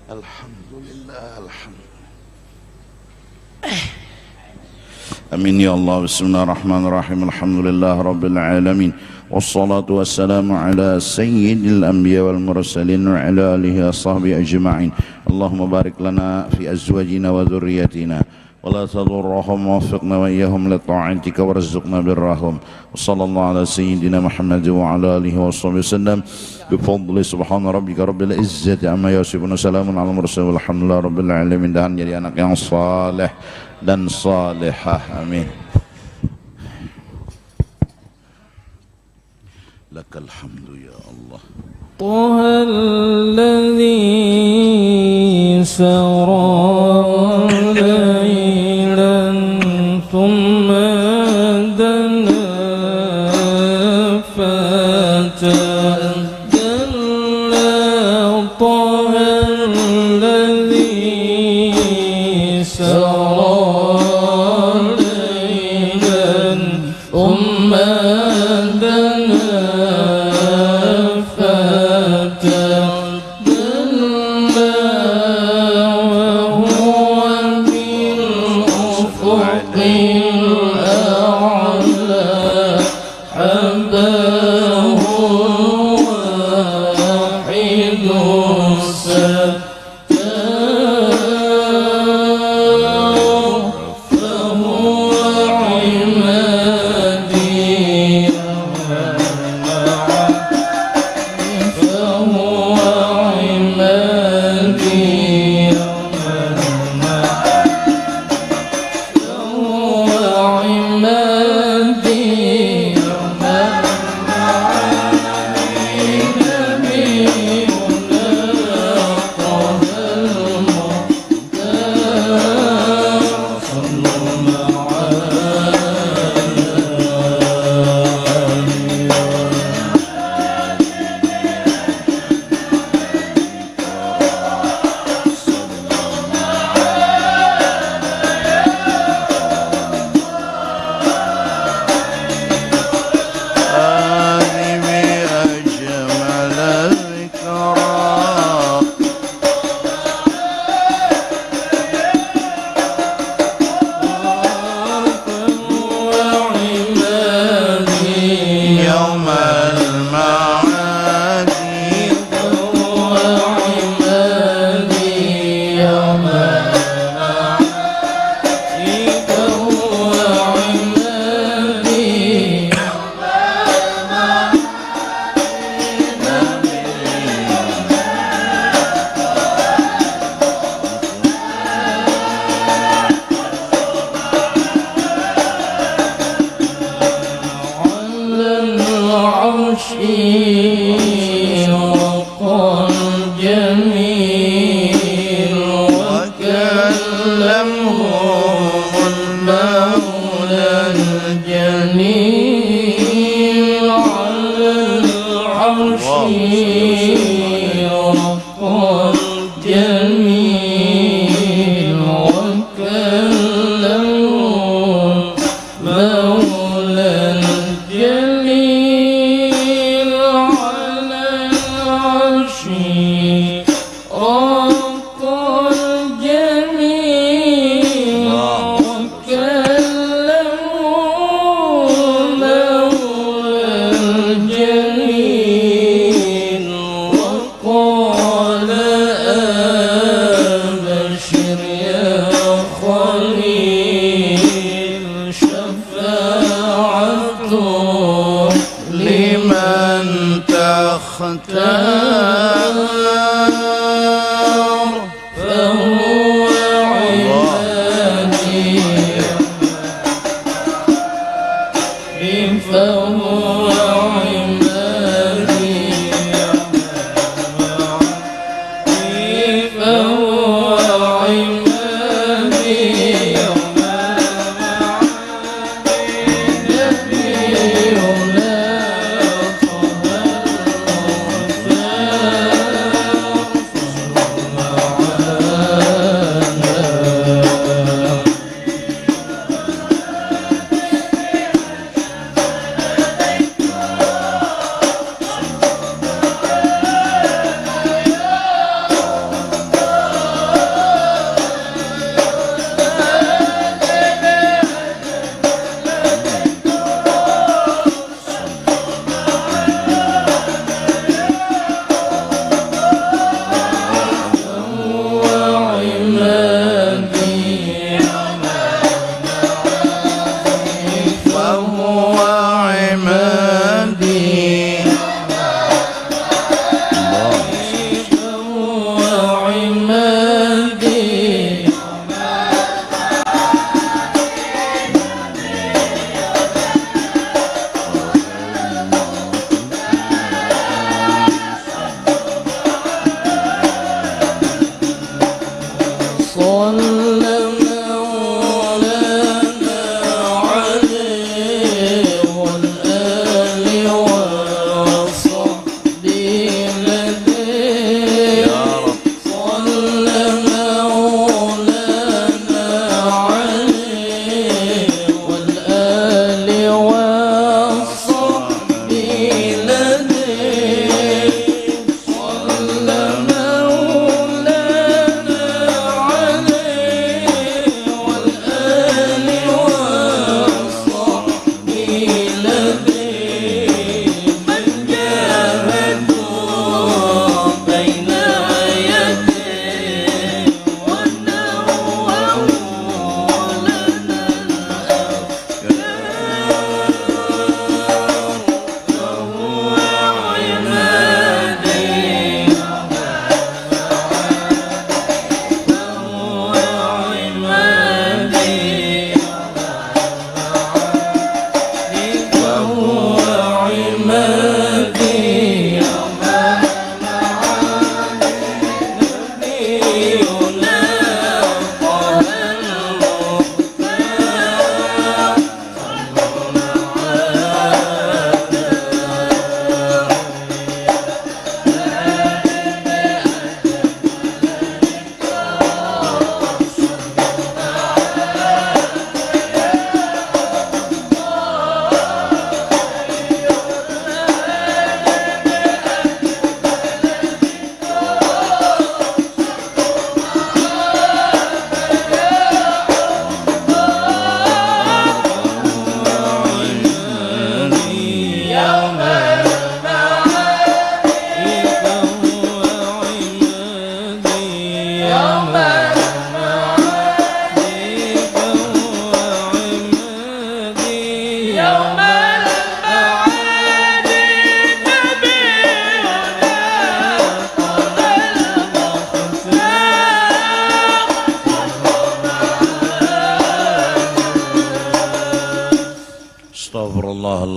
Alhamdulillah, alhamdulillah. Amin ya Allah. Bismillahirrahmanirrahim. Alhamdulillah rabbil alamin. Wassalatu wassalamu ala sayyidil anbiya wal mursalin wa ala alihi wa sahbihi ajma'in. Allahumma barik lana fi azwajina wa dhurriyyatina wa la tadurrahum wa waffiqna wa iyyahum li ta'atika warzuqna birrahum. Wassallallahu ala sayyidina Muhammad wa ala alihi wa sahbihi wasallam. Bifadli subhana rabbika rabbil izzati amma yasifun. Salamun ala mursalin walhamdulillahi rabbil alamin. Dan jadi anak yang saleh dan salihah. Amin. Lakal hamdu ya Allah. Tuhal ladzi sara laylan thumma dana fatadalla. Tuhal ladzi sara laylan thumma dana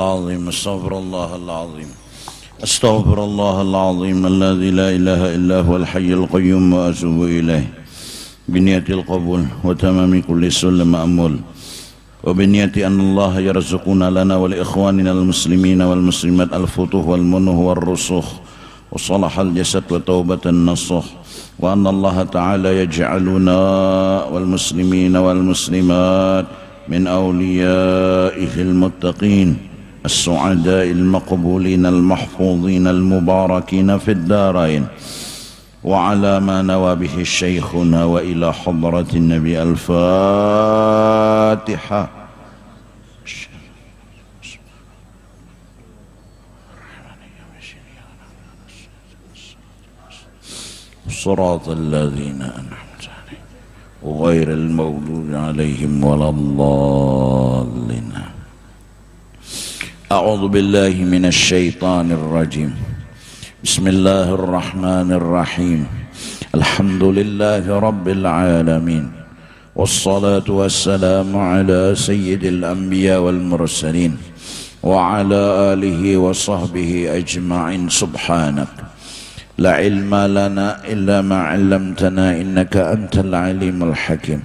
العظيم استغفر الله العظيم استغفر الله العظيم الذي لا إله إلا هو الحي القيوم وأتوب إليه بنية القبول وتمام كل سل مأمول وبنية أن الله يرزقنا لنا ولإخواننا المسلمين والمسلمات الفتوح والمنه والرسوخ وصلح الجسد وتوبة النصوح وأن الله تعالى يجعلنا والمسلمين والمسلمات من أوليائه المتقين السعداء المقبولين المحفوظين المباركين في الدارين وعلى ما نوى به شيخنا وإلى حضرة النبي الفاتحة صراط الذين أنعمت عليهم غير المغضوب عليهم ولا الضالين أعوذ بالله من الشيطان الرجيم بسم الله الرحمن الرحيم الحمد لله رب العالمين والصلاة والسلام على سيد الأنبياء والمرسلين وعلى آله وصحبه أجمعين سبحانك لا علم لنا إلا ما علمتنا إنك أنت العليم الحكيم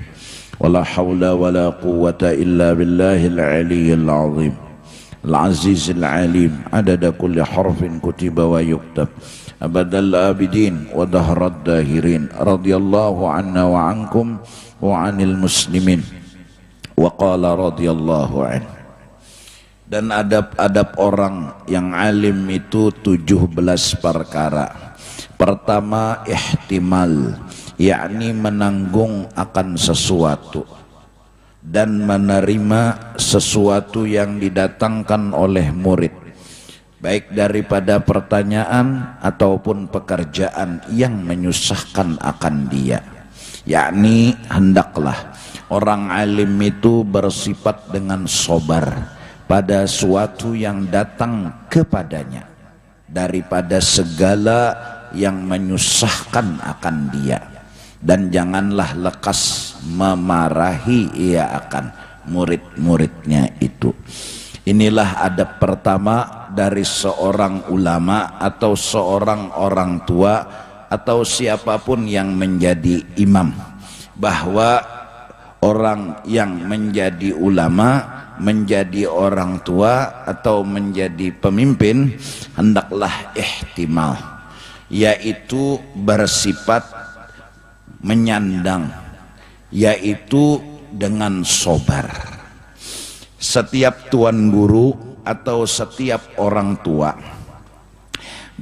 ولا حول ولا قوة إلا بالله العلي العظيم العزيز العليم عدد كل حرف كتب ويكتب أبد الآبدين ودهر الداهرين رضي الله عنا وعنكم وعن المسلمين وقال رضي الله عنه. Dan adab-adab orang yang alim itu 17 perkara. Pertama, ihtimal, yakni menanggung akan sesuatu dan menerima sesuatu yang didatangkan oleh murid, baik daripada pertanyaan ataupun pekerjaan yang menyusahkan akan dia. Yakni hendaklah orang alim itu bersifat dengan sabar pada suatu yang datang kepadanya daripada segala yang menyusahkan akan dia, dan janganlah lekas memarahi ia akan murid-muridnya itu. Inilah adab pertama dari seorang ulama atau seorang orang tua atau siapapun yang menjadi imam, bahwa orang yang menjadi ulama, menjadi orang tua atau menjadi pemimpin hendaklah ihtimal, yaitu bersifat menyandang, yaitu dengan sabar. Setiap tuan guru atau setiap orang tua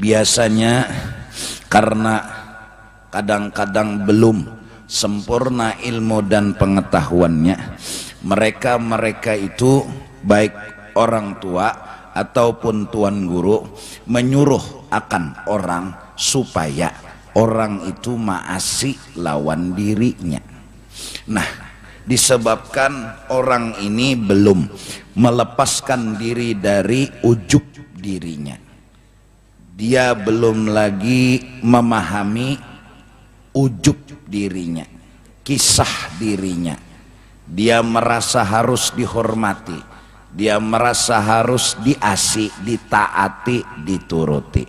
biasanya karena kadang-kadang belum sempurna ilmu dan pengetahuannya, mereka itu baik orang tua ataupun tuan guru menyuruh akan orang supaya orang itu maasi lawan dirinya. Nah, disebabkan orang ini belum melepaskan diri dari ujub dirinya, dia belum lagi memahami ujub dirinya, kisah dirinya. Dia merasa harus dihormati, dia merasa harus diasi, ditaati, dituruti.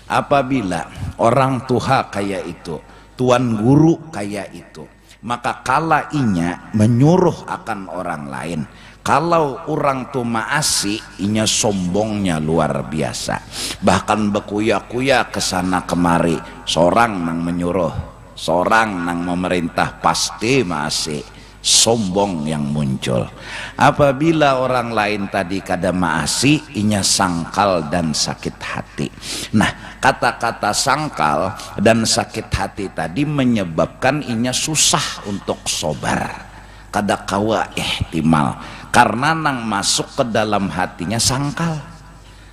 Apabila orang tua kayak itu, tuan guru kayak itu, maka kala inya menyuruh akan orang lain. Kalau orang tu maasi, inya sombongnya luar biasa, bahkan bekuya-kuya kesana kemari, seorang nang menyuruh, seorang nang memerintah, pasti maasi, sombong yang muncul. Apabila orang lain tadi kada maasi, inya sangkal dan sakit hati. Nah, kata-kata sangkal dan sakit hati tadi menyebabkan inya susah untuk sabar, kada kawa ihtimal, karena nang masuk ke dalam hatinya sangkal.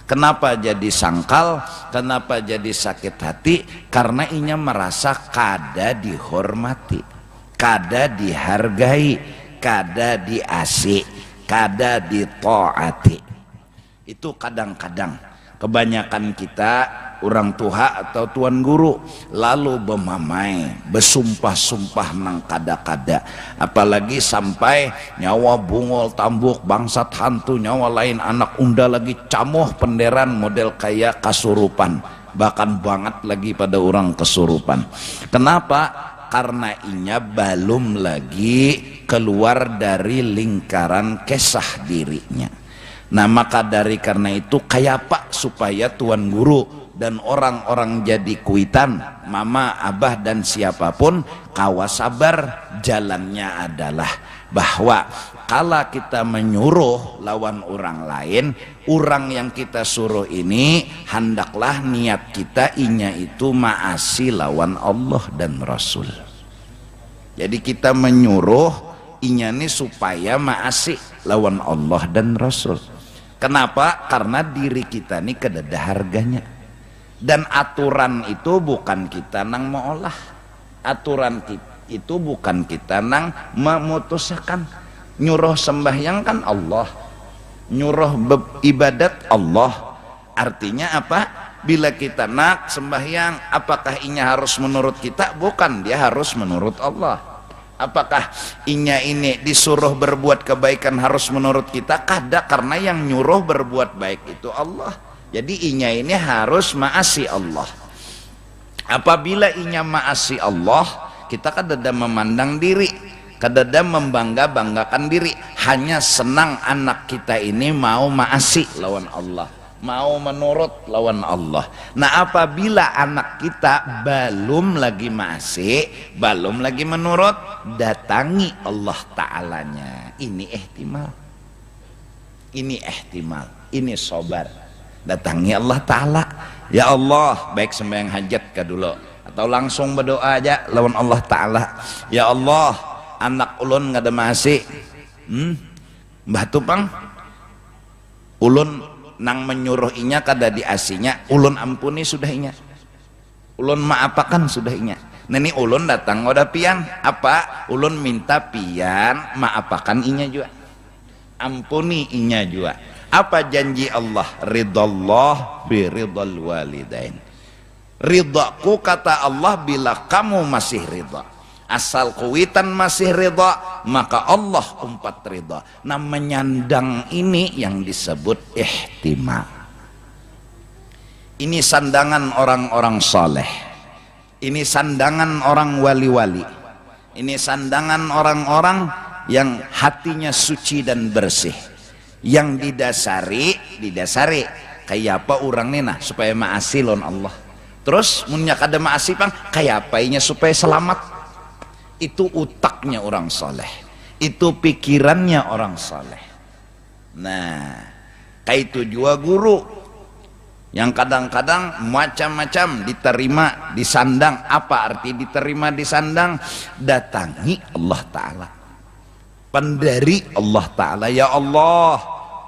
Kenapa jadi sangkal? Kenapa jadi sakit hati? Karena inya merasa kada dihormati, kada dihargai, kada diasi, kada ditaati. Itu kadang-kadang kebanyakan kita orang tua atau tuan guru lalu bemamai besumpah-sumpah nang kada-kada, apalagi sampai nyawa bungol tambuk bangsat hantu nyawa lain anak unda lagi camuh penderan model kayak kasurupan, bahkan banget lagi pada orang kesurupan. Kenapa? Karena inya belum lagi keluar dari lingkaran kesah dirinya. Nah maka dari karena itu kayak pak supaya tuan guru dan orang-orang jadi kuitan, mama, abah dan siapapun kawas sabar. Jalannya adalah bahwa kalau kita menyuruh lawan orang lain, orang yang kita suruh ini hendaklah niat kita inya itu maasi lawan Allah dan Rasul. Jadi kita menyuruh inya ini supaya maasi lawan Allah dan Rasul. Kenapa? Karena diri kita ini kedada harganya. Dan aturan itu bukan kita nang meolah, aturan itu bukan kita nang memutuskan. Nyuruh sembahyang kan Allah, nyuruh ibadat Allah. Artinya apa? Bila kita nak sembahyang, apakah inya harus menurut kita? Bukan, dia harus menurut Allah. Apakah inya ini disuruh berbuat kebaikan harus menurut kita? Kada, karena yang nyuruh berbuat baik itu Allah. Jadi inya ini harus maasi Allah. Apabila inya maasi Allah, kita kadada memandang diri, kadada membangga-banggakan diri, hanya senang anak kita ini mau maasi lawan Allah, mau menurut lawan Allah. Nah apabila anak kita belum lagi maasi, belum lagi menurut, datangi Allah Ta'alanya. Ini ihtimal, ini ihtimal, ini sobar. Datangi Allah Ta'ala, ya Allah, baik sembahyang hajat ka dulu atau langsung berdoa aja lawan Allah Ta'ala. Ya Allah, anak ulun ngada maasi, mbah tupang ulun nang menyuruh inya kada diasinya, ulun ampuni sudah inya, ulun maapakan sudah inya. Nani ulun datang ngoda pian apa, ulun minta pian maapakan inya juga, ampuni inya juga. Apa janji Allah? Ridallah bi ridal walidain. Ridaku kata Allah bila kamu masih ridha, asal kuitan masih ridha, maka Allah umpat ridha. Nah menyandang ini yang disebut ihtimal. Ini sandangan orang-orang saleh, ini sandangan orang wali-wali, ini sandangan orang-orang yang hatinya suci dan bersih, yang didasari kayak apa orang ini nah supaya maasi lawan Allah. Terus munnya kada maasi pang kayak apanya supaya selamat. Itu utaknya orang soleh, itu pikirannya orang soleh. Nah kayak itu juga guru yang kadang-kadang macam-macam diterima disandang. Apa arti diterima disandang? Datangi Allah Ta'ala, pendari Allah Ta'ala. Ya Allah,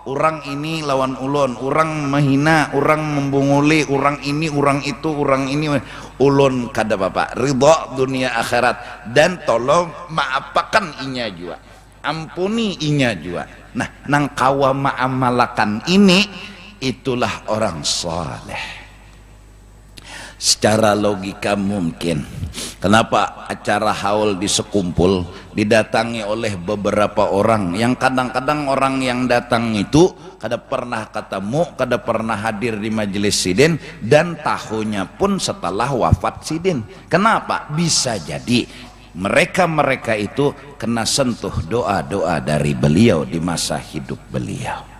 orang ini lawan ulun, orang menghina, orang membunguli, orang ini, orang itu, orang ini. Ulun kada bapak ridha dunia akhirat, dan tolong maapakan inya juga, ampuni inya juga. Nah nang kawa maamalakan ini, itulah orang saleh. Secara logika mungkin kenapa acara haul di sekumpul didatangi oleh beberapa orang yang kadang-kadang orang yang datang itu kada pernah ketemu, kada pernah hadir di majelis sidin, dan tahunya pun setelah wafat sidin. Kenapa? Bisa jadi mereka-mereka itu kena sentuh doa-doa dari beliau di masa hidup beliau.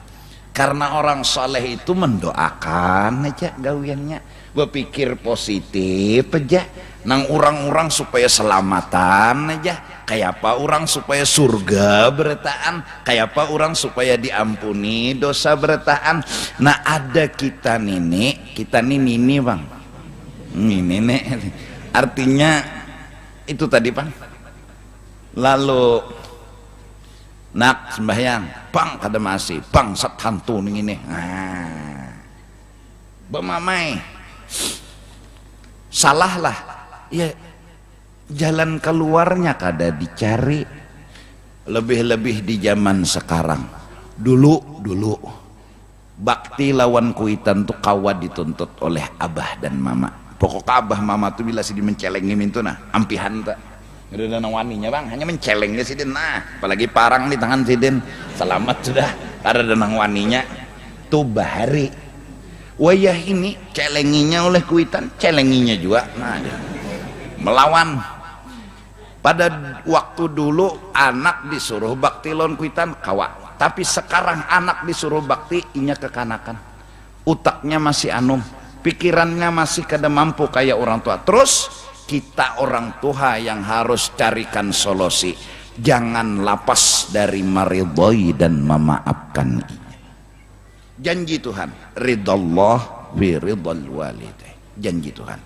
Karena orang soleh itu mendoakan aja gawiannya, berpikir positif aja, nang orang-orang supaya selamatan aja, kayak apa orang supaya surga beretaan, kayak apa orang supaya diampuni dosa beretaan. Nah ada kita nini bang, ini artinya itu tadi bang. Lalu nak sembahyang, bang kada masih, bang sat hantu ini, bemamai, salah lah, ya jalan keluarnya kada dicari. Lebih-lebih di zaman sekarang. Dulu bakti lawan kuitan tuh kawa dituntut oleh abah dan mama. Pokok abah mama tuh bila si mencelengin itu nah ampihan tak ada waninya bang, hanya mencelengnya si den. Nah apalagi parang di tangan si den, selamat sudah ada denang waninya tuh bahari wayah ini celenginya oleh kuitan, celenginya juga nah melawan. Pada waktu dulu anak disuruh bakti lawan kuitan kawa, tapi sekarang anak disuruh bakti inya kekanakan, utaknya masih anum, pikirannya masih kada mampu kayak orang tua. Terus kita orang tua yang harus carikan solusi, jangan lapas dari meridhoi dan memaafkan. Janji Tuhan, ridallah fi ridal walidain. Janji Tuhan,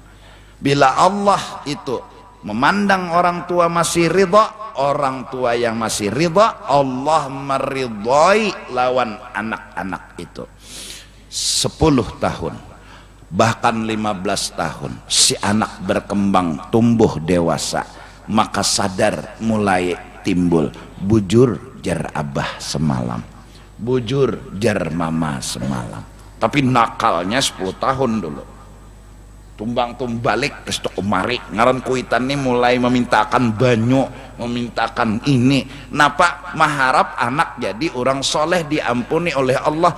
bila Allah itu memandang orang tua masih ridha, orang tua yang masih ridha, Allah meridhoi lawan anak-anak itu. 10 tahun bahkan 15 tahun si anak berkembang tumbuh dewasa, maka sadar mulai timbul, bujur jar abah semalam, bujur jar mama semalam. Tapi nakalnya 10 tahun dulu, tumbang tumbalik kestok kemari ngaran kuitan nih mulai memintakan banyu, memintakan ini. Napa maharap anak jadi orang soleh diampuni oleh Allah.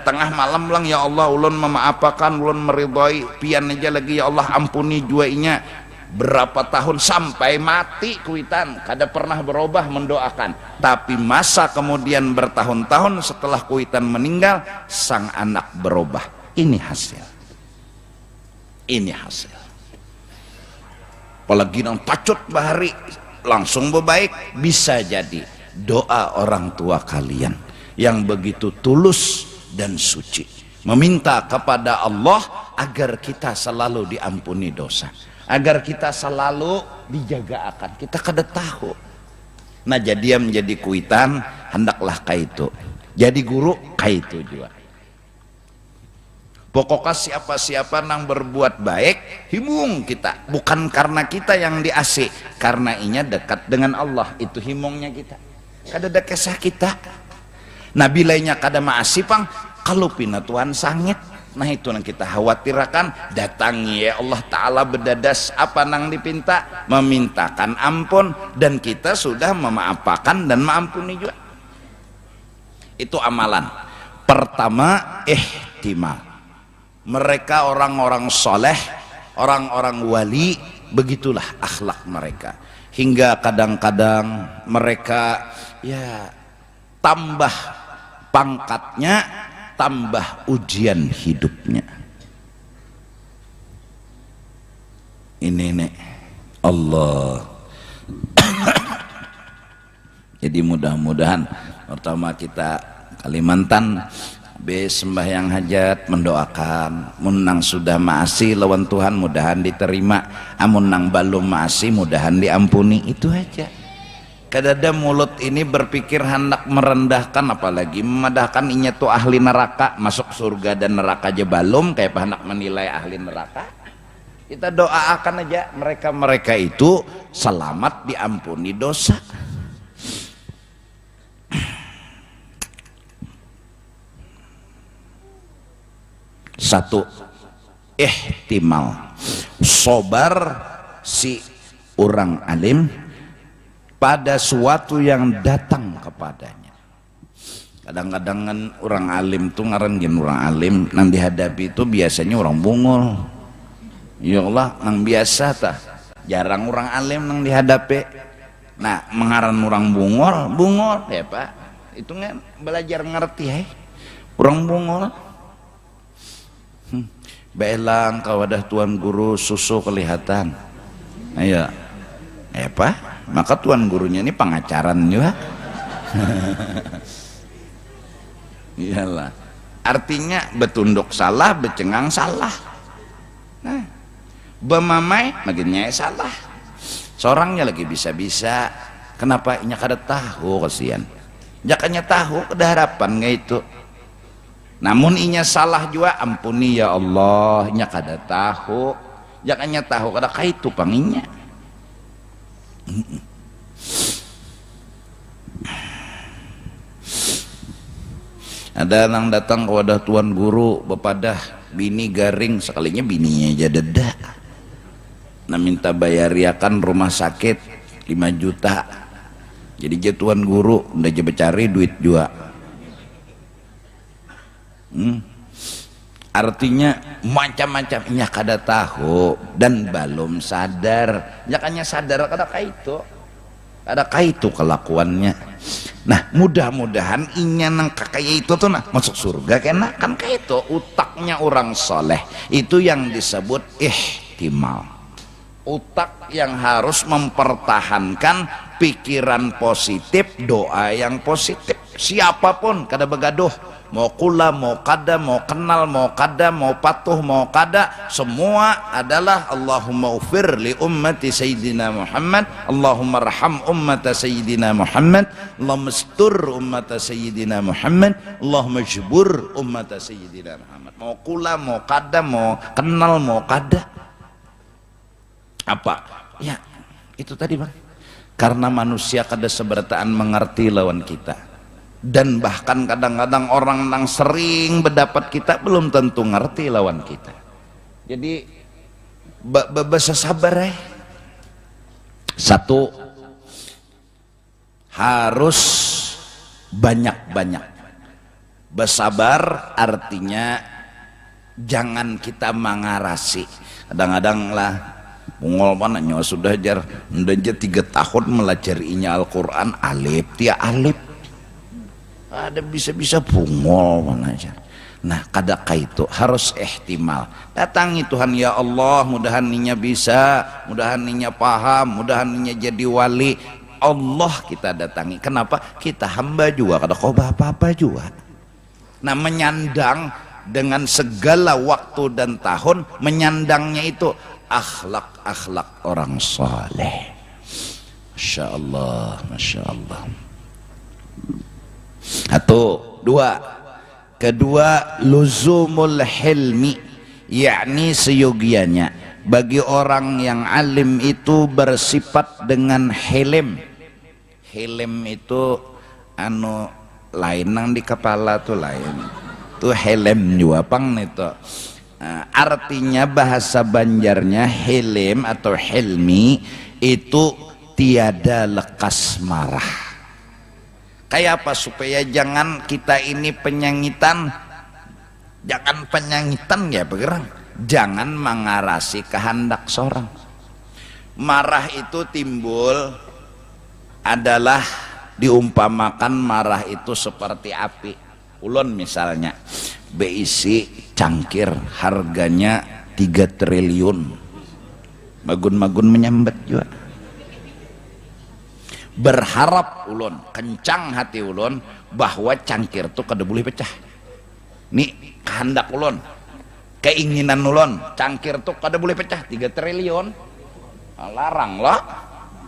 Tengah malam lang, ya Allah ulun memaafkan, ulun meridhoi, pian aja lagi ya Allah ampuni juainya. Berapa tahun sampai mati kuitan kada pernah berubah mendoakan. Tapi masa kemudian bertahun-tahun setelah kuitan meninggal, sang anak berubah. Ini hasil. Ini hasil. Apalagi nang pacut bahari langsung berbaik, bisa jadi doa orang tua kalian yang begitu tulus dan suci, meminta kepada Allah agar kita selalu diampuni dosa, agar kita selalu dijaga akan. Kita kada tahu. Nah jadi menjadi kuitan hendaklah kaitu, jadi guru kaitu juga. Pokoknya siapa-siapa nang berbuat baik himung kita, bukan karena kita yang diasih, karena inya dekat dengan Allah, itu himungnya kita. Kada ada kesah kita. Nah bilainya kada maasih pang, kalau pina Tuhan sangit, nah itu yang kita khawatirkan. Datangi ya Allah Ta'ala berdadas apa nang dipinta, memintakan ampun, dan kita sudah memaafkan dan mengampuni juga. Itu amalan pertama, ihtimal. Mereka orang-orang soleh, orang-orang wali, begitulah akhlak mereka. Hingga kadang-kadang mereka ya tambah pangkatnya, tambah ujian hidupnya. Ini nih Allah. Jadi mudah-mudahan pertama kita Kalimantan sembahyang hajat mendoakan, munang sudah maasi lawan Tuhan mudahan diterima, amun nang balum maasi mudahan diampuni. Itu aja. Kadada mulut ini berpikir hendak merendahkan, apalagi memadahkan inya tuh ahli neraka, masuk surga dan neraka aja balum, kayak hendak menilai ahli neraka. Kita doakan aja mereka itu selamat diampuni dosa. Satu, ihtimal, sobar si orang alim pada suatu yang datang kepadanya. Kadang-kadang kan orang alim tuh ngaran orang alim nang dihadapi itu biasanya orang bungul. Ya Allah nang biasa tah, jarang orang alim nang dihadapi. Nah mengaran orang bungul ya Pak, itu kan belajar ngerti orang bungul. Belang kawadah tuan guru susu kelihatan. Ayo, apa? Maka tuan gurunya ini pengacaran juga. Iyalah. Artinya betunduk salah, becengang salah. Nah, bemamai makinnya salah. Seorangnya lagi bisa-bisa. Kenapa inya kada tahu kasihan? Jakanya tahu kedaharapan nggak itu. Namun inya salah juga, ampuni ya Allah, inya kada tahu. Jakanya tahu kada kaitu panginya. Ada nang datang ke wadah tuan guru bepadah bini garing, sekalinya bininya aja deda. Nah minta bayariakan rumah sakit 5 juta. Jadi je tuan guru udah je becari duit juga. Artinya macam-macam nya kada tahu dan belum sadar. Nyakannya sadar kada kaitu kelakuannya. Nah mudah-mudahan inya nang kakaya itu tuh nah masuk surga kena kan kayak itu utaknya orang soleh itu yang disebut ihtimal. Utak yang harus mempertahankan pikiran positif, doa yang positif. Siapapun kada begaduh, mau kula, mau kada, mau kenal, mau kada, mau patuh, mau kada, semua adalah Allahumma ufir li ummati Sayyidina Muhammad, Allahumma raham ummata Sayyidina Muhammad, Allahumma stur ummata Sayyidina Muhammad, Allahumma jbur ummata Sayyidina Muhammad. Mau kula, mau kada, mau kenal, mau kada, apa? Ya, itu tadi bang. Karena manusia kada seberataan mengerti lawan kita. Dan bahkan kadang-kadang orang yang sering berdapat kita belum tentu ngerti lawan kita. Jadi bahasa sabar Satu, harus banyak-banyak bersabar, artinya jangan kita mengarasi. Kadang-kadang lah Mungol mana nyawa sudah jar 3 tahun melajarinya Al-Quran alif tia alif ada bisa-bisa bungol mana aja. Nah kadakah itu harus ihtimal, datangi Tuhan ya Allah, mudahan ninya bisa, mudahan ninya paham, mudahan ninya jadi wali. Allah kita datangi. Kenapa? Kita hamba juga kada kau apa-apa juga. Nah menyandang dengan segala waktu dan tahun, menyandangnya itu akhlak orang saleh. Masya Allah, Masya Allah. Kedua, luzumul hilmi, yakni seyogianya bagi orang yang alim itu bersifat dengan hilm. Hilm itu lain nang di kepala tuh lain. Tuh hilm juga pang itu. Artinya bahasa Banjarnya hilm atau hilmi itu tiada lekas marah. Kayak apa? Supaya jangan kita ini penyangitan, jangan penyangitan ya bergerak, jangan mengarasi kehendak seorang. Marah itu timbul adalah diumpamakan marah itu seperti api. Ulun misalnya beisi cangkir harganya 3 triliun, magun-magun menyambat juga. Berharap ulun, kencang hati ulun bahwa cangkir itu kada boleh pecah. Nih kehendak ulun, keinginan ulun, cangkir itu kada boleh pecah. 3 triliun larang lah,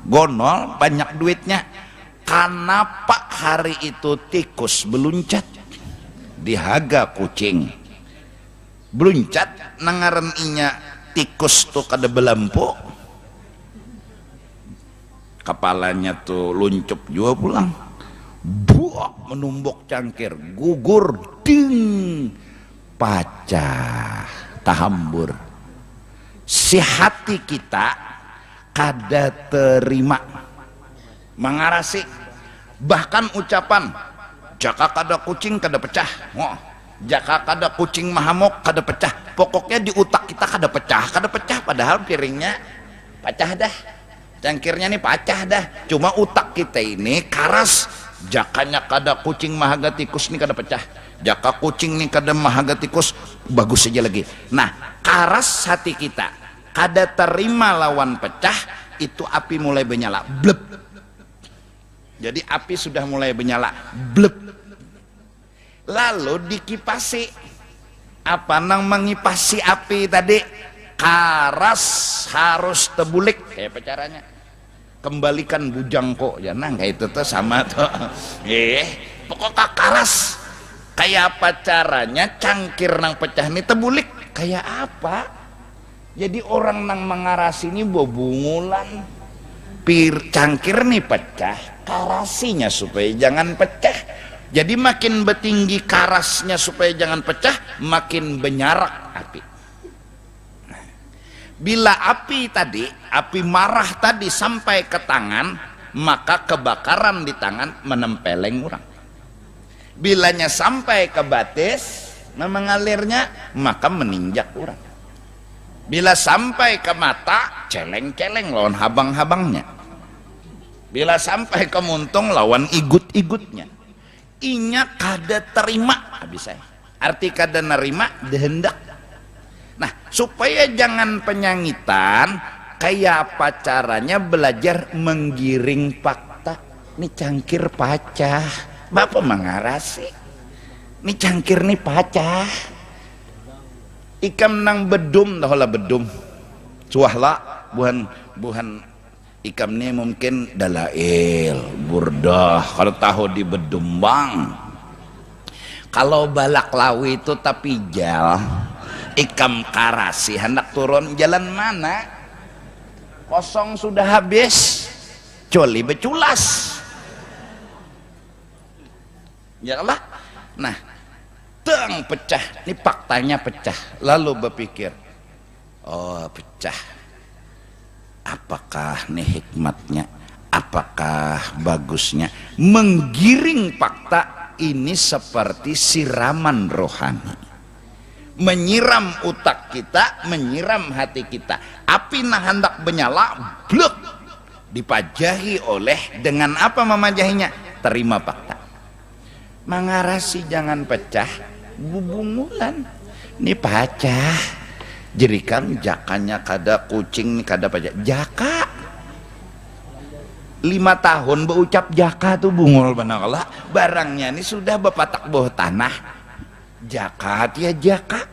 gonol banyak duitnya. Kenapa hari itu tikus beluncat dihaga kucing, beluncat nangaran inya tikus tuh kada belampu, kepalanya tuh luncup juga pulang, buak menumbuk cangkir, gugur ding, pacah tahambur. Si hati kita kada terima mengarasi, bahkan ucapan jaka kada kucing kada pecah, jaka kada kucing mahamok kada pecah, pokoknya di utak kita kada pecah, padahal piringnya pecah dah, cangkirnya nih pecah dah, cuma utak kita ini karas. Jakanya kada kucing mahaga tikus nih kada pecah, jaka kucing nih kada mahaga tikus bagus saja lagi. Nah karas hati kita kada terima lawan pecah, itu api mulai menyala blep. Jadi api sudah mulai menyala blep, lalu dikipasi. Apa nang mengipasi api tadi? Karas harus tebulik. Kayak apa caranya? Kembalikan bujangko ya nang kayak itu tuh sama tuh. Pokoknya karas. Kayak apa caranya cangkir nang pecah ini tebulik? Kayak apa? Jadi orang nang mengarasi ini bobungulan, cangkir nih pecah, karasinya supaya jangan pecah. Jadi makin betinggi karasnya supaya jangan pecah, makin benyarak api. Bila api tadi, api marah tadi sampai ke tangan, maka kebakaran di tangan menempeleng orang. Bilanya sampai ke batis, mengalirnya, maka meninjak orang. Bila sampai ke mata, celeng-celeng lawan habang-habangnya. Bila sampai ke muntung, lawan igut-igutnya. Inya kada terima, habis saya. Arti kada nerima, dehendak. Nah, supaya jangan penyangitan, kayak apa caranya belajar menggiring fakta? Ini cangkir pacah, bapak mengarasi. Ini cangkir nih pacah. Ikam nang bedum, dah lah bedum. Cuahlah, buhan ikam ni mungkin dalail, burdah. Kalau tahu di bedum bang. Kalau balak lawi itu tapi jal, ikam karasi hendak turun jalan mana? Kosong sudah habis, coli beculas. Ya Allah. Nah, teng pecah. Ini faktanya pecah. Lalu berpikir, oh pecah. Apakah nih hikmatnya? Apakah bagusnya? Menggiring fakta ini seperti siraman rohani. Menyiram utak kita, menyiram hati kita. Api nah hendak menyala, blek, dipajahi oleh dengan apa memajahinya? Terima fakta. Mengarasi jangan pecah, bubungulan. Ini pacah. Jerikan jakanya kada kucing kada pacah. Jaka 5 tahun berucap jaka tuh bungul banakala. Barangnya ini sudah bepatak bawah tanah. Jaka dia jaka.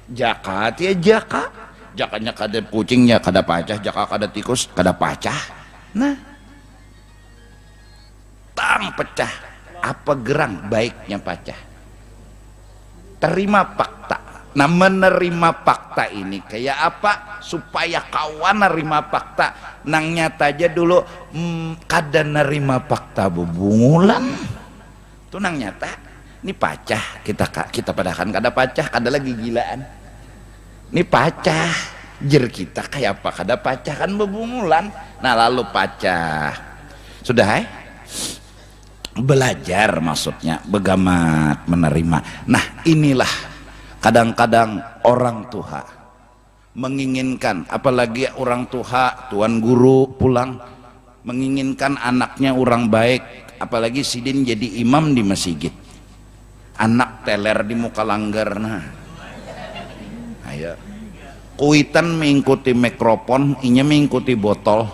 Jaka dia jaka. Jakanya kada kucingnya kada pacah, jaka kada tikus kada pacah. Nah, tang pecah. Apa gerang baiknya pacah? Terima fakta. Nah, menerima fakta ini kayak apa? Supaya kawan nerima fakta. Nang nyata aja dulu kada nerima fakta bubungulan. Itu nang nyata. Ini pacah kita padahkan kada pacah, kada lagi gilaan. Ini pacah. Jer kita kayak apa? Kada pacah kan bubungulan. Nah, lalu pacah. Sudah belajar maksudnya begamat menerima. Nah, inilah kadang-kadang orang tua menginginkan, apalagi orang tua tuan guru pulang menginginkan anaknya orang baik, apalagi sidin jadi imam di masjid, anak teler di muka langgar. Nah, ayo kuitan mengikuti mikrofon, inya mengikuti botol.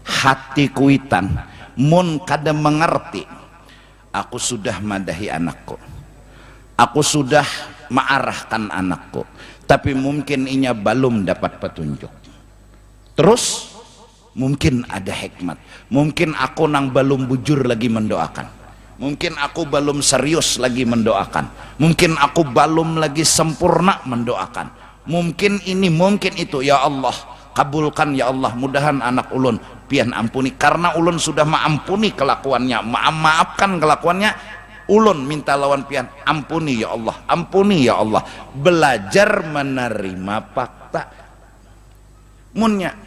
Hati kuitan mun kada mengerti, aku sudah madahi anakku, aku sudah mengarahkan anakku, tapi mungkin inya belum dapat petunjuk. Terus mungkin ada hikmat, mungkin aku nang belum bujur lagi mendoakan, mungkin aku belum serius lagi mendoakan, mungkin aku belum lagi sempurna mendoakan, mungkin ini mungkin itu. Ya Allah, kabulkan ya Allah, mudahan anak ulun pian ampuni, karena ulun sudah maampuni kelakuannya, maafkan kelakuannya, ulun minta lawan pian ampuni ya Allah, ampuni ya Allah. Belajar menerima fakta. Munnya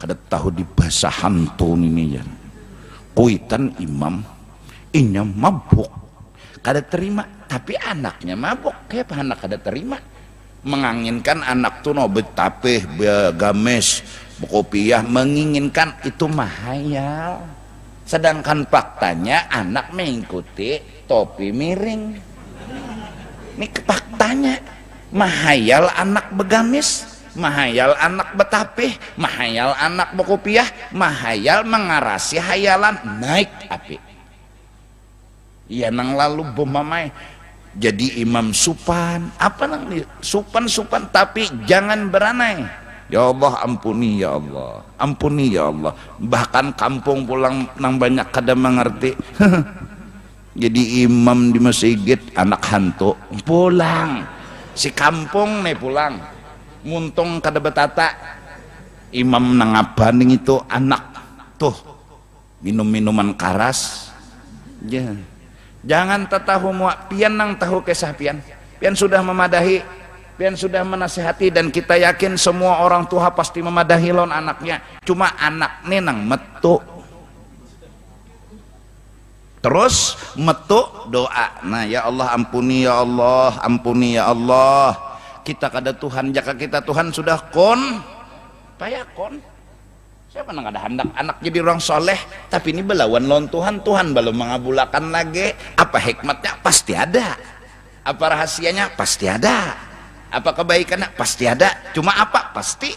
kada tahu di bahasa hantu ini ya, kuitan imam inya mabuk kada terima, tapi anaknya mabuk. Kayak apa anak kada terima? Menganginkan anak tuh no betapeh begames kopiah, menginginkan itu mahayal. Sedangkan faktanya anak mengikuti topi miring. Ini faktanya mahayal anak begamis, mahayal anak betapeh, mahayal anak bekopiah, mahayal mengarasi hayalan naik api. Iya nang lalu bomamai jadi imam supan, apa nang supan tapi jangan beranai. Ya Allah ampuni ya Allah, ampuni ya Allah. Bahkan kampung pulang nang banyak kada mengerti. Jadi imam di masjid anak hantu pulang, si kampung nih pulang muntung kada betata. Imam nang abaning itu anak tuh minum minuman karas, Ya. Jangan tatahu muak pian nang tahu kisah pian. Pian sudah memadahi, pian sudah menasihati, dan kita yakin semua orang tua pasti memadahi lon anaknya. Cuma anak nih nang metu. Terus metu doa. Nah, ya Allah ampuni ya Allah, ampuni ya Allah. Kita kada Tuhan, jaka kita Tuhan sudah kon payakon. Siapa nang ada hendak anak jadi orang soleh, tapi ini belawan lawan Tuhan, Tuhan belum mengabulkan lagi. Apa hikmatnya? Pasti ada. Apa rahasianya? Pasti ada. Apa kebaikannya? Pasti ada. Cuma apa? Pasti.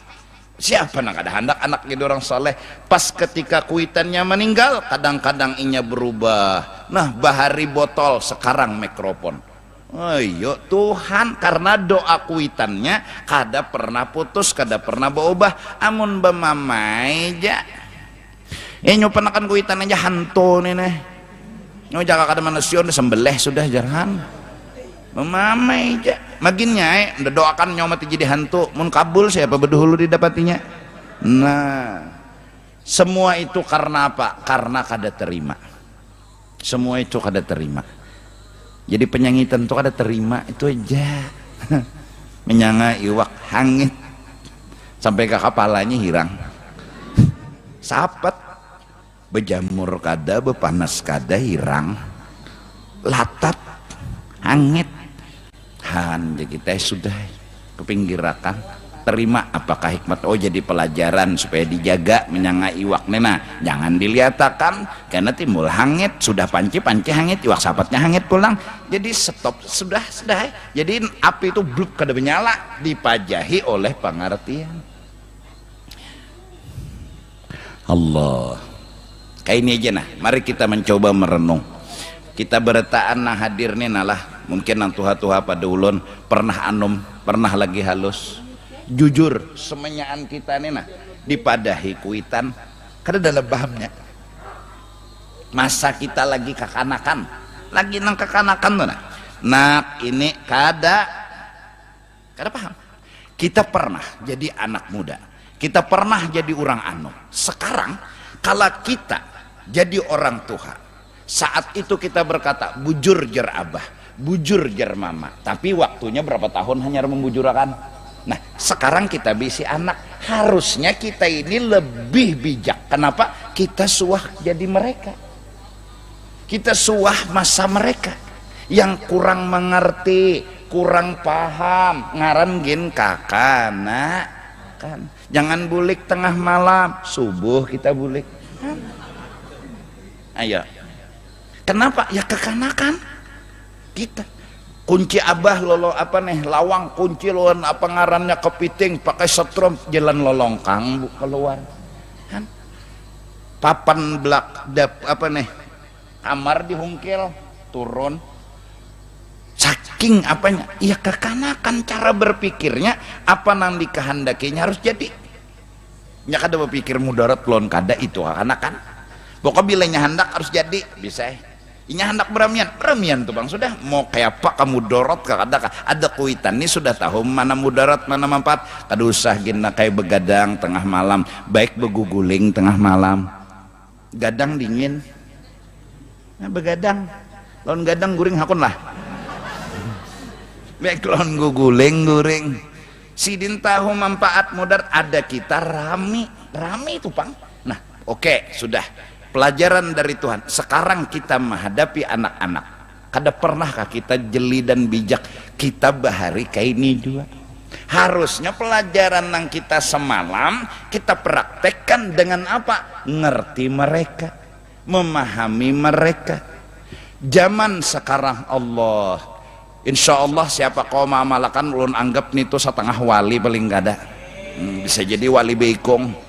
Siapa nang ada hendak anak jadi orang soleh? Pas ketika kuitannya meninggal, kadang-kadang inya berubah. Nah, bahari botol, sekarang mikrofon. Ayo Tuhan, karena doa kuitannya kada pernah putus, kada pernah berubah. Amun bemamai ja nyo penakan kuitan aja hantu nih nyo jaga kada manusia udah sembelih sudah jarang memamai ja maginnya udah doakan nyo mati jadi hantu mun kabul siapa berdahulu didapatinya. Nah, semua itu karena apa? Karena kada terima. Semua itu kada terima. Jadi penyangitan itu kada terima itu aja. Menyanga iwak hangit sampai ke kepalanya hirang. Sapet bejamur kada, bepanas kada hirang. Latat hangit. Han jadi kita sudah kepinggirakan. Terima apakah hikmat? Oh, jadi pelajaran supaya dijaga menyanga iwak nena, jangan diliatakan karena timbul hangit. Sudah panci hangit, iwak sapatnya hangit pulang. Jadi stop, sudah. Jadi api itu blub kada menyala, dipajahi oleh pengertian Allah. Kayak ini aja nah, mari kita mencoba merenung. Kita beretaan nah hadir nih nalah, mungkin nang tuha-tuha pada ulun pernah anom, pernah lagi halus. Jujur semenyaan kita nih nah dipadahi kuitan kada dalam pahamnya. Masa kita lagi kekanakan, lagi nang kekanakan tuh nah ini kada paham. Kita pernah jadi anak muda, kita pernah jadi orang anu. Sekarang kalau kita jadi orang tua, saat itu kita berkata bujur jer abah, bujur jer mama, tapi waktunya berapa tahun hanya membujurakan. Nah, sekarang kita bisi anak, harusnya kita ini lebih bijak. Kenapa? Kita suah jadi mereka. Kita suah masa mereka yang kurang mengerti, kurang paham. Ngaran gin kakak, nak kan. Jangan bulik tengah malam, subuh kita bulik. Kan? Ayo. Kenapa? Ya kekanakan kita. Kunci abah lolo apa nih lawang kunci lawan apa ngarannya kepiting pakai setrum jalan lolongkang bu keluar kan. Papan belak apa nih kamar dihungkil turun saking apanya ya kekanakan cara berpikirnya apa nang dikehandakinya harus jadi nya kada berpikir mudarat lon kada itu kekanakan pokok bilanya hendak harus jadi bisa. Ini hendak beramian tuh bang, sudah mau kayak apa kamu dorot ada kuitan ini sudah tahu mana mudarat mana manfaat. Kada usah gina kayak begadang tengah malam, baik beguguling tengah malam, gadang dingin nah begadang lawan gadang guring hakun lah baik lawan guguling guring sidin tahu manfaat mudarat ada kita rame itu bang. Nah oke, sudah pelajaran dari Tuhan. Sekarang kita menghadapi anak-anak, kada pernahkah kita jeli dan bijak kita bahari kayak ini juga. Harusnya pelajaran yang kita semalam kita praktekkan dengan apa? Ngerti mereka, memahami mereka. Zaman sekarang Allah, insya Allah siapa kau mamalakan ulun anggap nih tuh setengah wali paling kada. Bisa jadi wali beikong.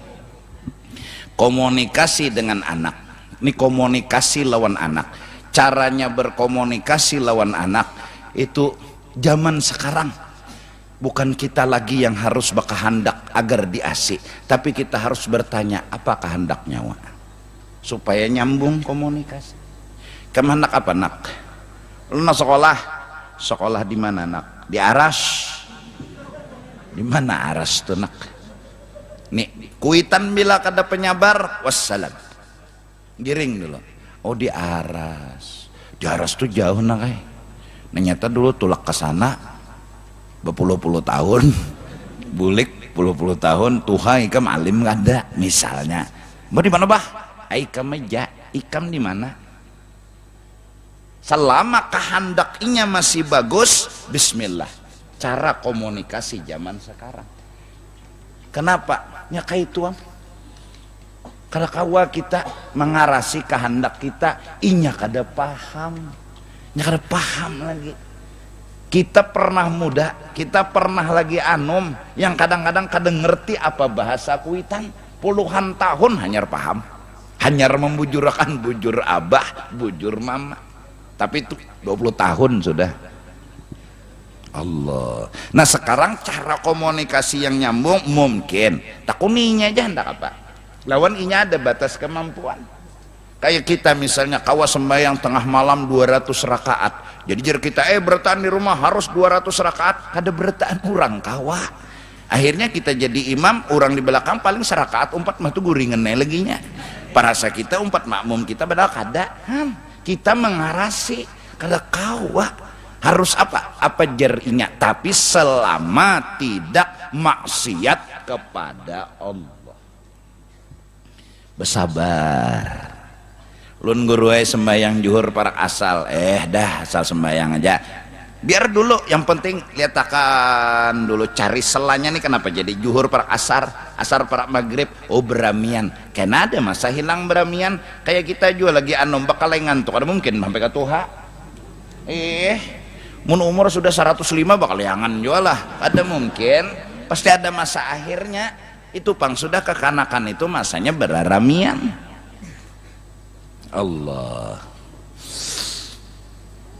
Komunikasi dengan anak, ini komunikasi lawan anak, caranya berkomunikasi lawan anak itu zaman sekarang bukan kita lagi yang harus berkehendak agar diasih, tapi kita harus bertanya apa kehendaknya wa supaya nyambung komunikasi. Kehendak apa nak? Lu nak sekolah di mana nak? Di Aras. Di mana Aras tuh nak? Nih kuitan bila kada penyabar wassalam giring dulu. Oh di Aras tuh jauh nah kayak. Ternyata dulu tulak ke sana berpuluh-puluh tahun, bulik puluh-puluh tahun, Tuhan ikam alim nggak ada misalnya. Mau di mana bah? Ikam aja, ikam di mana? Selama kehendaknya masih bagus, Bismillah. Cara komunikasi zaman sekarang. Kenapa? Ya kayak itu kalau kawa kita mengarasi kehendak kita, inya kada paham, nya kada paham lagi. Kita pernah muda, kita pernah lagi anom, yang kadang-kadang kada ngerti apa bahasa kuitan, puluhan tahun hanyar paham, hanyar membujurakan bujur abah, bujur mama. Tapi itu 20 tahun sudah. Allah. Nah sekarang cara komunikasi yang nyambung mungkin tak kuninya aja hendak apa? Lawan inya ada batas kemampuan. Kayak kita misalnya kawa sembahyang tengah malam 200 rakaat. Jadi jika kita bertahan di rumah harus 200 rakaat, kada bertahan kurang kawa. Akhirnya kita jadi imam, orang di belakang paling serakaat umpat mah tuh guringan leginya. Parasa kita umpat makmum kita padahal kada. Kita mengarasi kada kawa. Harus apa? Apa jerinya? Tapi selama tidak maksiat kepada Allah. Bersabar. Lun guru sembayang juhur parak asal, dah asal sembayang aja. Biar dulu, yang penting lihatkan dulu cari selanya nih kenapa jadi juhur parak asar parak maghrib. Oh beramian, karena ada masa hilang beramian. Kayak kita juga lagi anom bakal ngantuk, ada mungkin sampai ke tuha. Mun umur sudah 105 bakal yangan juga lah, ada mungkin. Pasti ada masa akhirnya. Itu pang sudah kekanakan itu masanya beraramian. Allah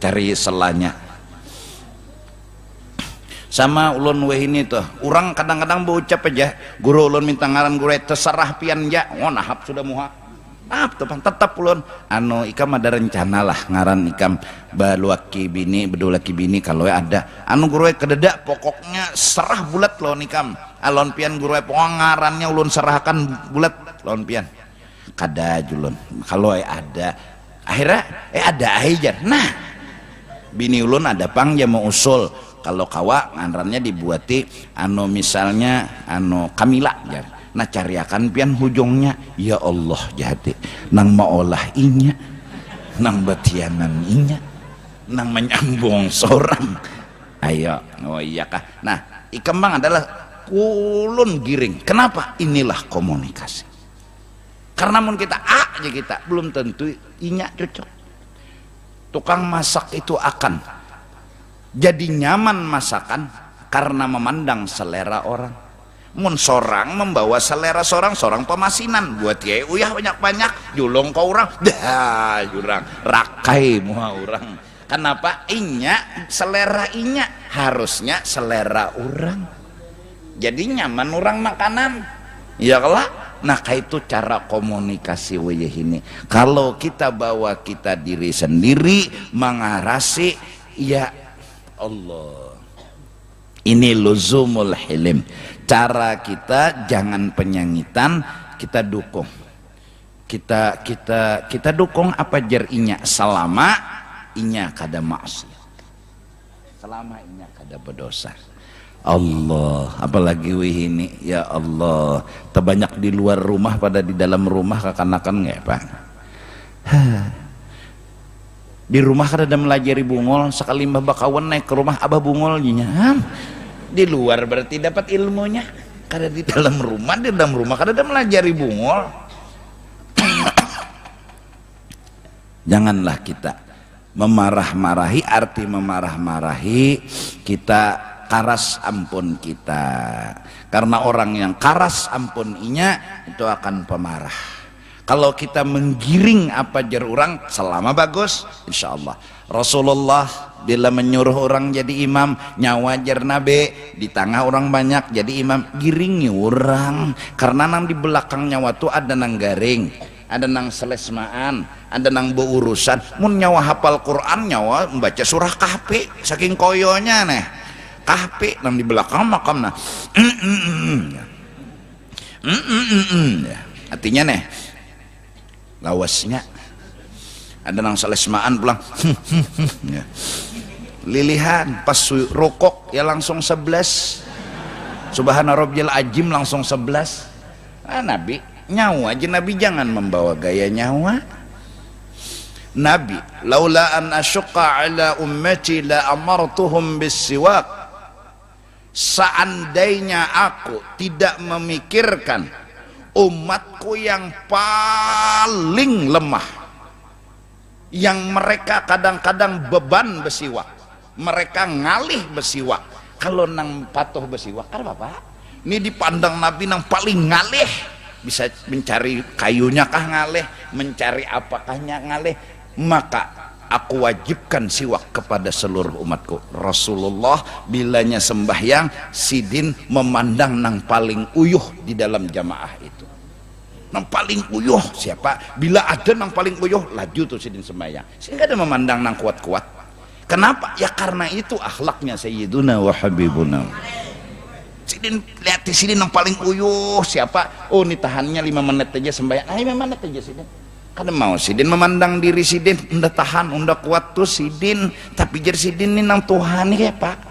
cari selanya. Sama ulun weh ini tuh orang kadang-kadang berucap aja guru ulun minta ngaran guru terserah pian ya nahap sudah muha tetap ulun ikam ada rencana lah ngaran ikam baluaki bini bedulaki bini kalau ada guru kededak pokoknya serah bulat lon ikam alon pian guru pokok ngarannya ulun serahkan bulat lon pian kada julun kalau ada akhirnya ada aja. Nah bini ulun ada pang dia mau usul kalau kawa ngarannya dibuati misalnya Kamila ya. Nah cariakan pian hujungnya ya Allah jadi nang maolah inya nang batianan inya nang menyambung seorang ayo oh iya kah. Nah ikembang adalah kulun giring. Kenapa? Inilah komunikasi. Karena mun kita aja kita belum tentu inya cocok. Tukang masak itu akan jadi nyaman masakan karena memandang selera orang. Mun sorang membawa selera sorang pemasinan buat ya uyah banyak julung kau orang dah jurang rakai muha orang. Kenapa? Inya selera inya harusnya selera orang. Jadi nyaman orang makanan. Ya kalah. Nah kayak itu cara komunikasi wajah ini. Kalau kita bawa kita diri sendiri mengarasi ya Allah. Ini luzumul hilim. Cara kita jangan penyangitan, kita dukung. Kita dukung apa jerinya selama inya kada maksiat. Selama inya kada berdosa. Allah, apalagi wih ini ya Allah, terbanyak di luar rumah pada di dalam rumah kekanakan nggak Pak? Di rumah kada ada melajari bungol, sekali mbah bakawan naik ke rumah abah bungol nya. Di luar berarti dapat ilmunya, kada di dalam rumah kada ada melajari bungol. Janganlah kita memarah-marahi, arti memarah-marahi kita karas ampun kita, karena orang yang karas ampun inya itu akan pemarah. Kalau kita menggiring apa jar orang selama bagus, insya Allah. Rasulullah bila menyuruh orang jadi imam, nyawa jar nabe di tengah orang banyak jadi imam, giringi orang karena nang di belakang nyawa tuh ada nang garing, ada nang selesmaan, ada nang berurusan. Mun nyawa hafal Quran, nyawa membaca surah Kahfi saking koyonya nih Kahfi nang di belakang makam nah artinya nih lawasnya Ada nang salesmaan pulang ya. Lilihan pas rokok ya langsung 11, subhana rabbiyal azim langsung 11. Nabi nyawa aja, Nabi jangan membawa gaya nyawa. Nabi laula an asyqa ala ummati la amartuhum bisiwak, seandainya aku tidak memikirkan umatku yang paling lemah, yang mereka kadang-kadang beban besiwak, mereka ngalih besiwak, kalau nang patuh besiwak kan bapak ini dipandang Nabi nang paling ngalih, bisa mencari kayunya kah ngalih, mencari apakahnya ngalih, maka aku wajibkan siwak kepada seluruh umatku. Rasulullah bilanya sembahyang, sidin memandang nang paling uyuh di dalam jamaah itu. Nang paling uyuh siapa? Bila ada nang paling uyuh, laju tuh sidin sembahyang, sehingga ada memandang nang kuat-kuat. Kenapa? Ya karena itu akhlaknya Sayyiduna wa Habibuna. Sidin lihat di sini nang paling uyuh siapa? Oh, ini tahannya 5 menit aja sembahyang. 5 menit aja sidin. Kadang mau sidin memandang diri sidin, udah tahan, udah kuat tuh sidin, tapi jadi sidin ini nang Tuhan ya pak.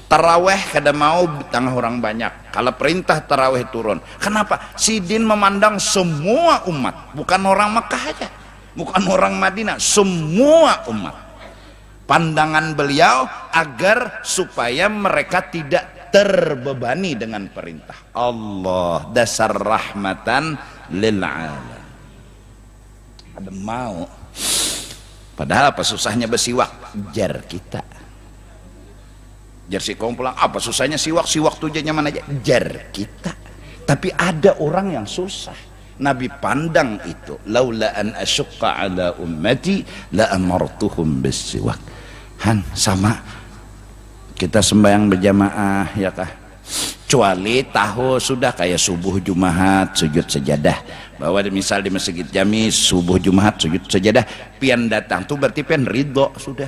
Taraweh kada mau tengah orang banyak, kalau perintah taraweh turun. Kenapa? Sidin memandang semua umat, bukan orang Mekah aja, bukan orang Madinah, semua umat. Pandangan beliau agar supaya mereka tidak terbebani dengan perintah Allah, dasar rahmatan lil alamin. Ada mau, padahal apa susahnya bersiwak? Jar kita, jar si kaum pulang, apa susahnya siwak? Siwak tuh nyaman aja, jar kita. Tapi ada orang yang susah. Nabi pandang itu, laula an asyqa ala ummati la amartuhum bisiwak. Han, sama kita sembahyang berjamaah ya kah, kecuali tahu sudah kayak subuh Jumat sujud sejadah, bahwa misal di Masjid Jami subuh Jumat sujud sejadah, pian datang tuh berarti pian ridho, sudah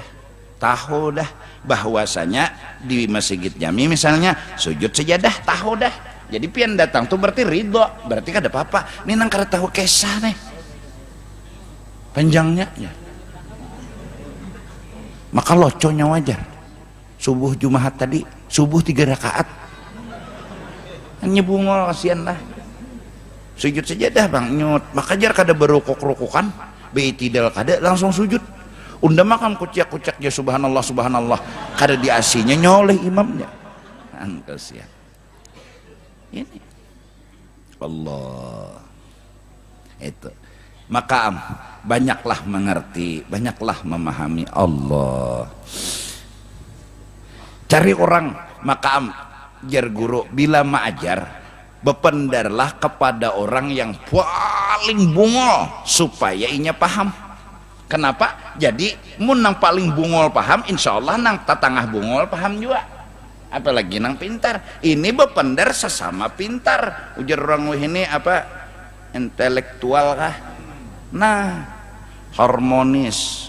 tahu dah bahwasanya di Masjid Jami misalnya sujud sejadah, tahu dah, jadi pian datang tuh berarti ridho, berarti kada apa-apa. Ini nang kada tahu kesah nih panjangnya ya. Maka loconya wajar. Subuh Jumat tadi subuh 3 rakaat nyebungol, kasihan lah. Sujud sejadah bang nyut, maka jar kada berukuk-rukukan, beitidal kada langsung sujud. Unda makan kuciak-kuciak ya subhanallah subhanallah, kada diasinya nyoleh imamnya. Kasihan. Ini Allah itu. Maka banyaklah mengerti, banyaklah memahami Allah. Cari orang maka jar guru bila maajar, bependarlah kepada orang yang paling bungol supaya inya paham. Kenapa? Jadi mun nang paling bungol paham, insya Allah nang tatangah bungol paham juga. Apalagi nang pintar. Ini bependar sesama pintar. Ujar orang ini apa? Intelektual kah? Nah, harmonis.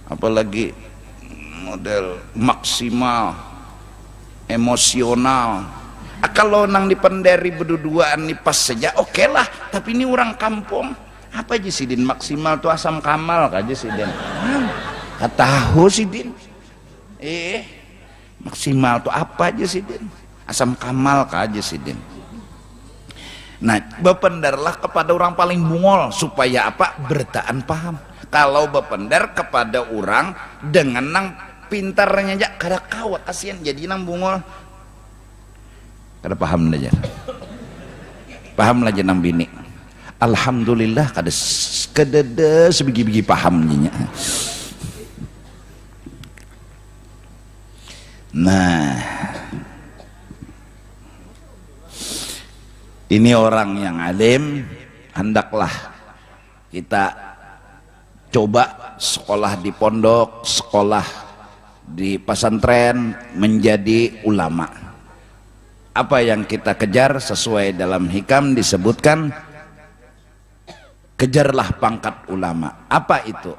Apalagi model maksimal, emosional. Kalau nang dipendari berduaan nih pas saja oke lah, tapi ini orang kampung apa aja sidin maksimal tuh asam kamal aja sidin, tahu sidin maksimal tuh apa aja sidin, asam kamal aja sidin. Nah, bependarlah kepada orang paling bungol supaya apa? Bertaan paham. Kalau bependar kepada orang dengan nang pintarnya aja kada kawa, kasihan jadi nang bungol. Kada paham aja. Paham aja nang bini. Alhamdulillah kada sebigi-bigi pahamnya. Nah, ini orang yang alim, hendaklah kita coba sekolah di pondok, sekolah di pesantren, menjadi ulama. Apa yang kita kejar sesuai dalam hikam disebutkan, kejarlah pangkat ulama. Apa itu?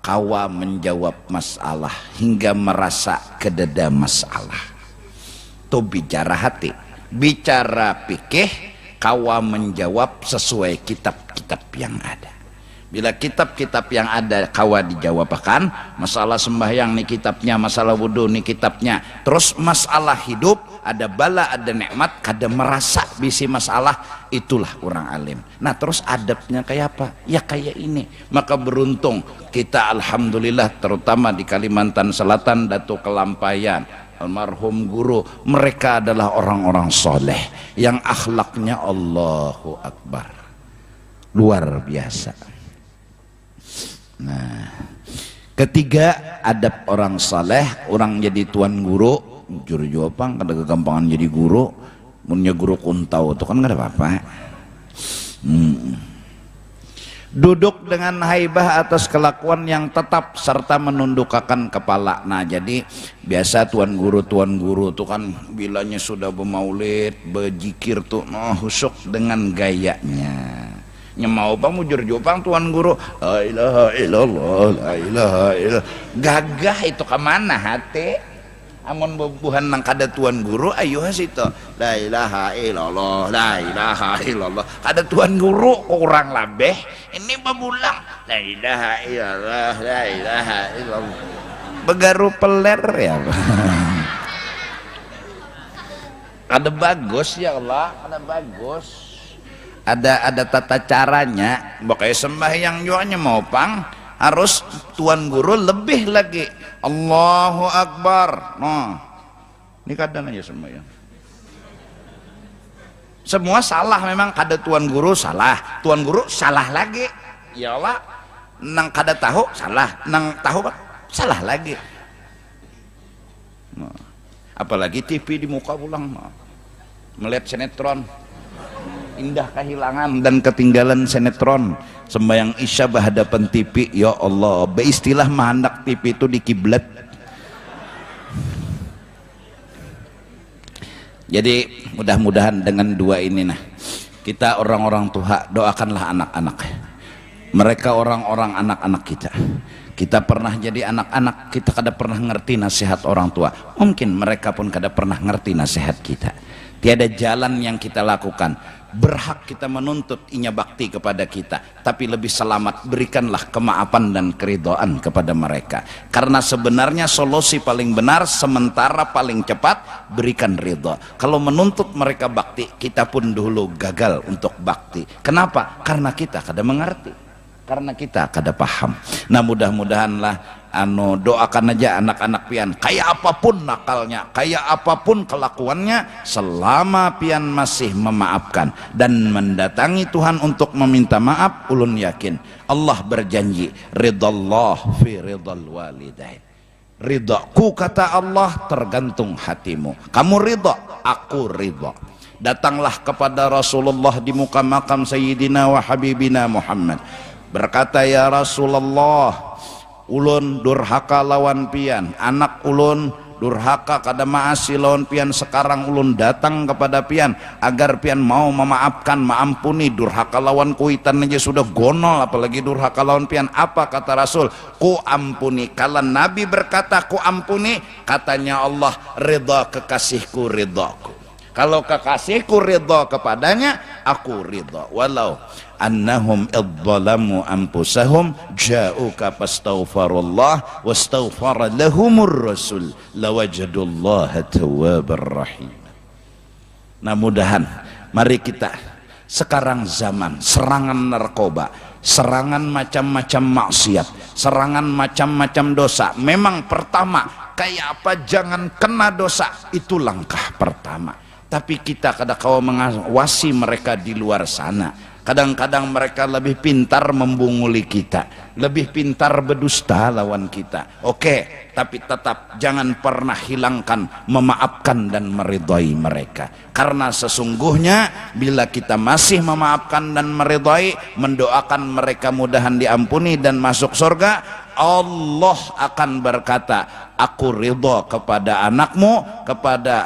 Kawa menjawab masalah hingga merasa kededa masalah. Itu bicara hati. Bicara fikih, kawa menjawab sesuai kitab-kitab yang ada. Bila kitab-kitab yang ada kawa dijawabkan, masalah sembahyang nih kitabnya, masalah wudhu nih kitabnya, terus masalah hidup ada bala ada nikmat kada merasa bisi masalah, itulah orang alim. Nah terus adabnya kayak apa? Ya kayak ini. Maka beruntung kita alhamdulillah, terutama di Kalimantan Selatan, Datuk Kelampayan, almarhum guru, mereka adalah orang-orang soleh yang akhlaknya Allahu Akbar, luar biasa. Nah, ketiga adab orang saleh, orang jadi tuan guru, juru jopang kada kegampangan jadi guru, punya guru kuntau itu kan gak ada apa-apa. Duduk dengan haibah atas kelakuan yang tetap serta menundukkan kepala. Nah jadi biasa tuan guru tuh kan bilanya sudah bermaulid, berzikir tuh husuk dengan gayanya. Mau bang mujur jopang tuan guru la ilaha illallah la ilaha illallah, gagah itu kemana hati amun bubuhan nang kada tuan guru ayo hasito la ilaha illallah la ilaha illallah, kada tuan guru orang labeh ini bebulang la ilaha illallah la ilaha illallah, begaru peler ya. Kada bagus ya Allah, kada bagus. Ada tata caranya. Makanya sembahyang juga mau pang harus tuan guru lebih lagi Allahu Akbar. Nah ini kadang aja sembahyang semua salah, memang kada tuan guru salah lagi ya Allah, nang kada tahu salah, nang tahu salah lagi. Nah, apalagi TV di muka pulang melihat sinetron, indah kehilangan dan ketinggalan sinetron, sembahyang isya berhadapan TV, ya Allah, beristilah mahandak TV itu di kiblat. Jadi mudah-mudahan dengan dua ini nah, kita orang-orang tua doakanlah anak-anak mereka, orang-orang anak-anak kita pernah jadi anak-anak, kita kada pernah ngerti nasihat orang tua, mungkin mereka pun kada pernah ngerti nasihat kita. Tiada jalan yang kita lakukan berhak kita menuntut inya bakti kepada kita, tapi lebih selamat berikanlah kemaafan dan keridhaan kepada mereka, karena sebenarnya solusi paling benar sementara paling cepat berikan ridha. Kalau menuntut mereka bakti, kita pun dulu gagal untuk bakti. Kenapa? Karena kita kada mengerti, karena kita kada paham. Nah mudah-mudahanlah doakan aja anak-anak pian, kayak apapun nakalnya, kayak apapun kelakuannya, selama pian masih memaafkan dan mendatangi Tuhan untuk meminta maaf, ulun yakin Allah berjanji ridallah fi ridal walidain. Ridhaku kata Allah tergantung hatimu, kamu ridha, aku ridha. Datanglah kepada Rasulullah di muka makam Sayyidina wa Habibina Muhammad, berkata, ya Rasulullah, ulun durhaka lawan pian, anak ulun durhaka kada maasi lawan pian, sekarang ulun datang kepada pian agar pian mau memaafkan, maampuni. Durhaka lawan kuitan aja sudah gonol, apalagi durhaka lawan pian. Apa kata Rasul? Ku ampuni. Kalau Nabi berkata ku ampuni, katanya Allah, ridha kekasihku ridhaku. Kalau kekasihku ridha kepadanya, aku ridha. Walau annahum idzalamu anfusahum ja'uka fastaghfirullah wastaghfara lahumur rasul lawajadullaha tawwabar rahim. Nah mudahan mari kita sekarang zaman serangan narkoba, serangan macam-macam maksiat, serangan macam-macam dosa, memang pertama kayak apa jangan kena dosa, itu langkah pertama. Tapi kita kadang-kadang mengawasi mereka di luar sana. Kadang-kadang mereka lebih pintar membunguli kita, lebih pintar berdusta lawan kita. Oke, tapi tetap jangan pernah hilangkan memaafkan dan meridhai mereka. Karena sesungguhnya bila kita masih memaafkan dan meridhai, mendoakan mereka mudahan diampuni dan masuk surga, Allah akan berkata, aku ridha kepada anakmu, kepada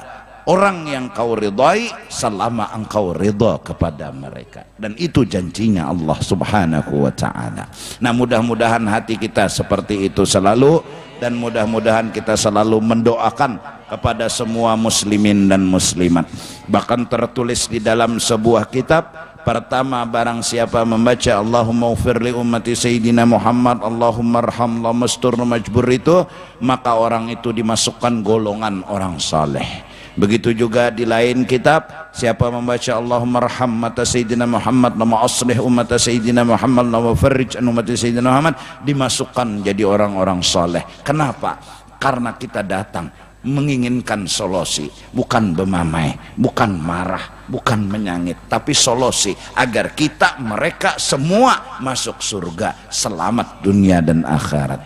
orang yang kau ridhai selama engkau ridha kepada mereka. Dan itu janjinya Allah subhanahu wa ta'ala. Nah mudah-mudahan hati kita seperti itu selalu, dan mudah-mudahan kita selalu mendoakan kepada semua muslimin dan muslimat. Bahkan tertulis di dalam sebuah kitab, Pertama, barang siapa membaca Allahumma ufir li ummati Sayyidina Muhammad, Allahumma arham lamastur majbur itu, maka orang itu dimasukkan golongan orang saleh. Begitu juga di lain kitab, siapa membaca Allahumma arham mata Sayyidina Muhammad, nama aslih umat Sayyidina Muhammad, nama farij an umat Sayyidina Muhammad, dimasukkan jadi orang-orang saleh. Kenapa? Karena kita datang menginginkan solusi, bukan bemamai, bukan marah, bukan menyangit, tapi solusi agar kita mereka semua masuk surga, selamat dunia dan akhirat.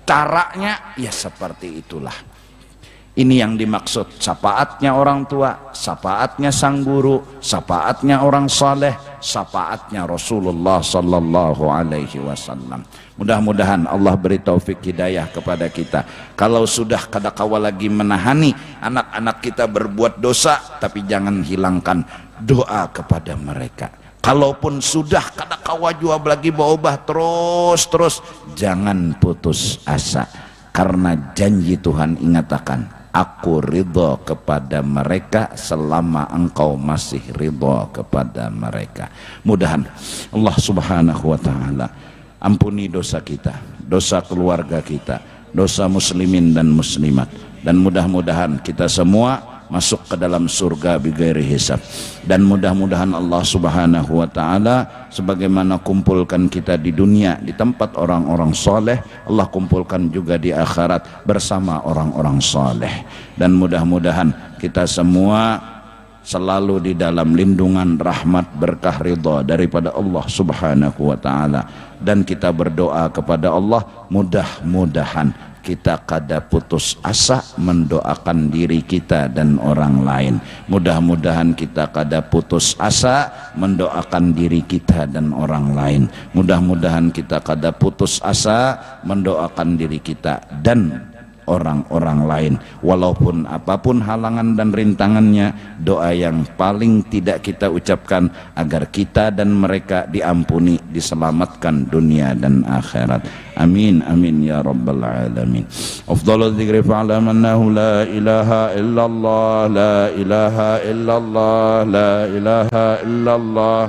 Caranya ya seperti itulah. Ini yang dimaksud syafaatnya orang tua, syafaatnya sang guru, syafaatnya orang saleh, syafaatnya Rasulullah sallallahu alaihi wasallam. Mudah-mudahan Allah beri taufik hidayah kepada kita. Kalau sudah kadakala lagi menahani anak-anak kita berbuat dosa, tapi jangan hilangkan doa kepada mereka. Kalaupun sudah kadakala jual lagi berubah terus, jangan putus asa. Karena janji Tuhan ingatakan, aku ridho kepada mereka selama engkau masih ridho kepada mereka. Mudahan Allah subhanahu wa ta'ala ampuni dosa kita, dosa keluarga kita, dosa muslimin dan muslimat, dan mudah-mudahan kita semua masuk ke dalam surga bighairi hisab. Dan mudah-mudahan Allah subhanahu wa ta'ala sebagaimana kumpulkan kita di dunia di tempat orang-orang soleh, Allah kumpulkan juga di akhirat bersama orang-orang soleh. Dan mudah-mudahan kita semua selalu di dalam lindungan rahmat berkah ridha daripada Allah subhanahu wa ta'ala. Dan kita berdoa kepada Allah, mudah-mudahan kita kada putus asa mendoakan diri kita dan orang lain. Mudah-mudahan kita kada putus asa mendoakan diri kita dan orang lain. Mudah-mudahan kita kada putus asa mendoakan diri kita dan orang-orang lain. Walaupun apapun halangan dan rintangannya, doa yang paling tidak kita ucapkan agar kita dan mereka diampuni, diselamatkan dunia dan akhirat. Amin amin ya rabbal alamin. Afdhalul dzikri fa'lam annahu la ilaha illallah, la ilaha illallah, la ilaha illallah,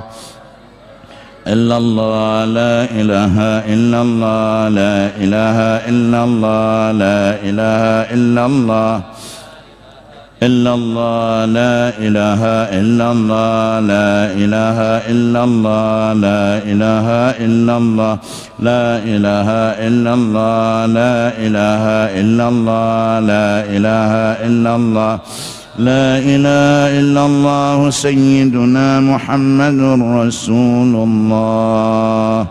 illallah, la ilaha illallah, la ilaha illallah, la ilaha illallah, illallah, la ilaha illallah, la ilaha illallah, la ilaha illallah, la ilaha illallah, la ilaha illallah, la ilaha illallah, لا إله إلا الله سيدنا محمد رسول الله.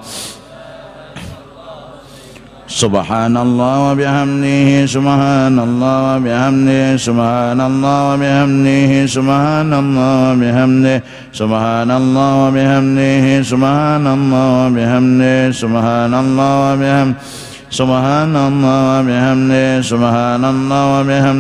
سبحان الله وبحمده سبحان الله وبحمده سبحان الله وبحمده سبحان الله وبحمده سبحان الله وبحمده سبحان الله وبحمده سبحان الله وبحمده سبحان الله وبحمده سبحان الله وبحمده